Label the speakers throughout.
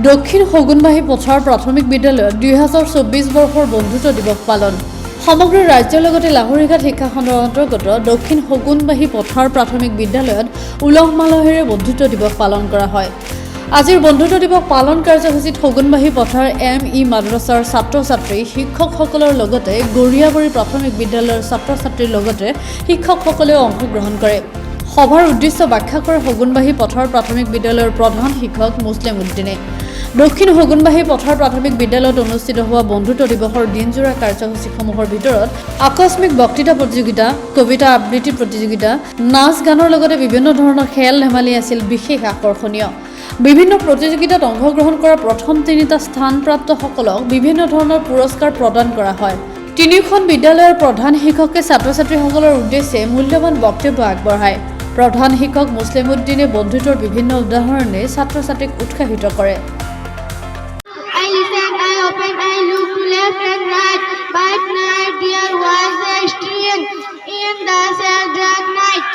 Speaker 1: দক্ষিণ হগুনবাহী পথাৰ প্ৰাথমিক বিদ্যালয়ত 2024 বৰ্ষৰ বন্ধুত্ব দিৱস পালন। সমগ্ৰ ৰাজ্যৰ লগতে লাহৰীঘাট শিক্ষা খণ্ডৰ অন্তৰ্গত দক্ষিণ হগুনবাহী পথাৰ প্ৰাথমিক বিদ্যালয়ত উলহ মালহেৰে বন্ধুত্ব দিৱস পালন কৰা হয়। আজিৰ বন্ধুত্ব দিৱস পালন কাৰ্যসূচীত হগুনবাহী পথাৰ ME মাদ্ৰাছাৰ ছাত্ৰ-ছাত্ৰী শিক্ষকসকলৰ লগতে গৰিয়াবৰী প্ৰাথমিক বিদ্যালয়ৰ ছাত্ৰ-ছাত্ৰীৰ লগতে শিক্ষকসকলেও অংশগ্ৰহণ কৰে। সভাৰ উদ্দেশ্য ব্যাখ্যা কৰে হগুনবাহী পথাৰ প্ৰাথমিক বিদ্যালয়ৰ প্ৰধান শিক্ষক মুছলিম উদ্দিনে। দক্ষিণ হগুনবাহী পথাৰ প্ৰাথমিক বিদ্যালয়ত অনুষ্ঠিত হোৱা বন্ধুত্ব দিৱসৰ দিনজোৰা কাৰ্যসূচীসমূহৰ ভিতৰত আকস্মিক বক্তৃতা প্ৰতিযোগিতা, কবিতা আবৃত্তি প্ৰতিযোগিতা, নাচ গানৰ লগতে বিভিন্ন ধৰণৰ খেল ধেমালি আছিল বিশেষ আকৰ্ষণীয়। বিভিন্ন প্ৰতিযোগিতাত অংশগ্ৰহণ কৰা প্ৰথম তিনিটা স্থানপ্ৰাপ্তসকলক বিভিন্ন ধৰণৰ পুৰস্কাৰ প্ৰদান কৰা হয়। তিনিওখন বিদ্যালয়ৰ প্ৰধান শিক্ষকে ছাত্ৰ-ছাত্ৰীসকলৰ উদ্দেশ্যে মূল্যৱান বক্তব্য আগবঢ়ায়। প্ৰধান শিক্ষক মুছলিম উদ্দিনে বন্ধুত্বৰ বিভিন্ন উদাহৰণে ছাত্ৰ-ছাত্ৰীক উৎসাহিত কৰে।
Speaker 2: I listened, I opened, I looked left and right, but night there was a strange in the sad dark night.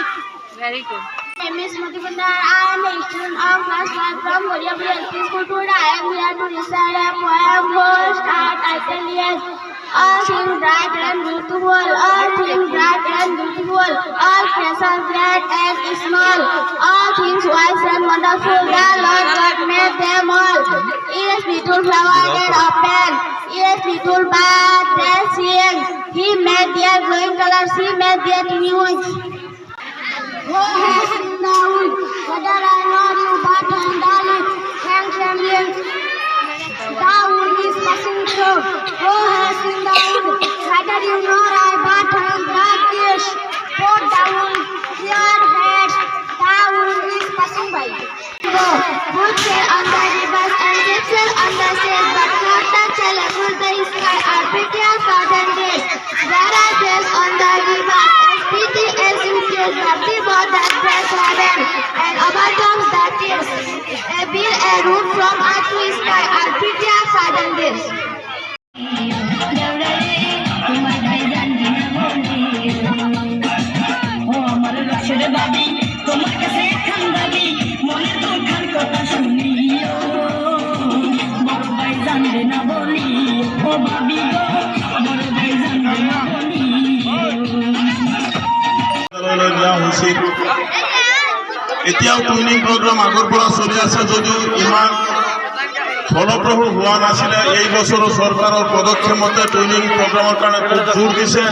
Speaker 1: Very good.
Speaker 2: My name is Mutipandar. I am a student of class 1 from Goriapuri LP School. Today I am here to recite a poem whose title is All things bright and beautiful, all things bright and beautiful, all creatures great and small, all things wise and wonderful, the Lord God made them all. Each little flower that open, each little bird that sing, He made their glowing colors, He made their tiny wings. Who has seen the wood? Whether I know you, but and darling, thanks and links. The wood is passing through. Who has seen the wood? Whether you know I, but and darkish. Put the wood, your heads. The wood is passing by. Good sail on the rivers and good sail on the seas, but not the cheerful the sky are prettier far than this. There are sails on the rivers as pretty as you feel, but the water breaks heaven and overcomes the tears. A bill, a root from earth to sky are prettier far than this.
Speaker 3: এতিয়াও training programme আগৰ পৰা চলি আছে যদিও ইমান ফলপ্ৰসূ হোৱা নাছিলে। এই বছৰৰ চৰকাৰৰ পদক্ষেপতে ট্ৰেইনিং প্ৰগ্ৰামৰ কাৰণে খুব জোৰ দিছে।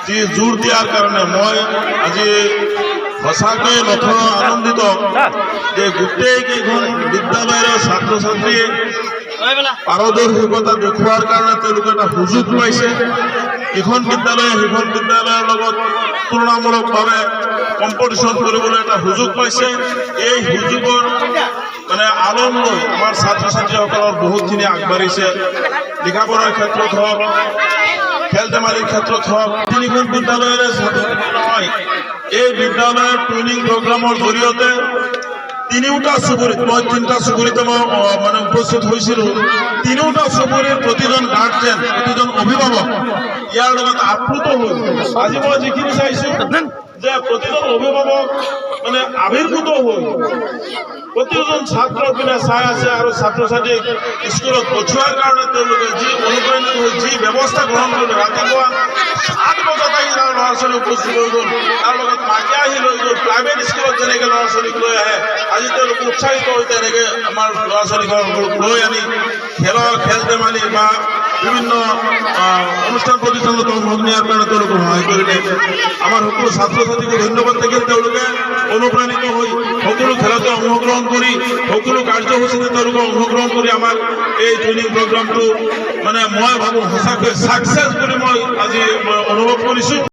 Speaker 3: যি জোৰ দিয়াৰ কাৰণে মই আজি সঁচাকৈ নথৈ আনন্দিত যে গোটেইকেইখন বিদ্যালয়ৰ ছাত্ৰ ছাত্ৰীয়ে পাৰদৰ্শিকতা দেখুওৱাৰ কাৰণে তেওঁলোকে এটা সুযোগ পাইছে। ইখন বিদ্যালয়ে সিখন বিদ্যালয়ৰ লগত তুলনামূলকভাৱে কম্পিটিশ্যন কৰিবলৈ এটা সুযোগ পাইছে। এই সুযোগৰ আলম লৈ আমাৰ ছাত্ৰ ছাত্ৰীসকলৰ বহুতখিনি আগবাঢ়িছে। লিখা পঢ়াৰ ক্ষেত্ৰত হওক, খেল ধেমালিৰ ক্ষেত্ৰত হওক, তিনিখন বিদ্যালয়ৰে নহয় এই বিদ্যালয়ৰ ট্ৰেইনিং প্ৰগ্ৰামৰ জৰিয়তে তিনিওটা চুবুৰীত, মই তিনিটা চুবুৰীতে মই উপস্থিত হৈছিলোঁ। তিনিওটা চুবুৰীৰ প্ৰতিজন গাৰ্জেন, প্ৰতিজন অভিভাৱক ইয়াৰ লগত আপ্লুত হৈ আজি মই যিখিনি চাইছোঁ যে প্ৰতিজন অভিভাৱক আবিৰ্ভূত হৈ প্ৰতিজন ছাত্ৰৰ পিনে চাই আছে আৰু ছাত্ৰ ছাত্ৰীক স্কুলত পঠিওৱাৰ কাৰণে তেওঁলোকে যি অনুপ্ৰাণিত হৈ যি ব্যৱস্থা গ্ৰহণ কৰিলে। ৰাতিপুৱা 7 বজাত আহি ল'ৰা ছোৱালী উপস্থিত হৈ গ'ল, তাৰ লগত মাকে আহি লৈ গ'ল। প্ৰাইভেট স্কুলত যেনেকৈ ল'ৰা ছোৱালীক লৈ আহে, আজি তেওঁলোক উৎসাহিত হৈ তেনেকৈ আমাৰ ল'ৰা ছোৱালীসকলক লৈ আনি খেল ধেমালি বা বিভিন্ন অনুষ্ঠান প্ৰতিষ্ঠানত অংশগ্ৰহণ নিয়াৰ কাৰণে তেওঁলোকে সহায় কৰিলে। আমাৰ সকলো ছাত্ৰ ছাত্ৰীকো ধন্যবাদ থাকিল। তেওঁলোকে অনুপ্ৰাণিত হৈ সকলো খেলতে অংশগ্ৰহণ কৰি, সকলো কাৰ্যসূচীতে তেওঁলোকে অংশগ্ৰহণ কৰি আমাক এই ট্ৰেইনিং প্ৰগ্ৰামটো মই ভাবোঁ সঁচাকৈ ছাকচেছ বুলি মই আজি অনুভৱ কৰিছোঁ।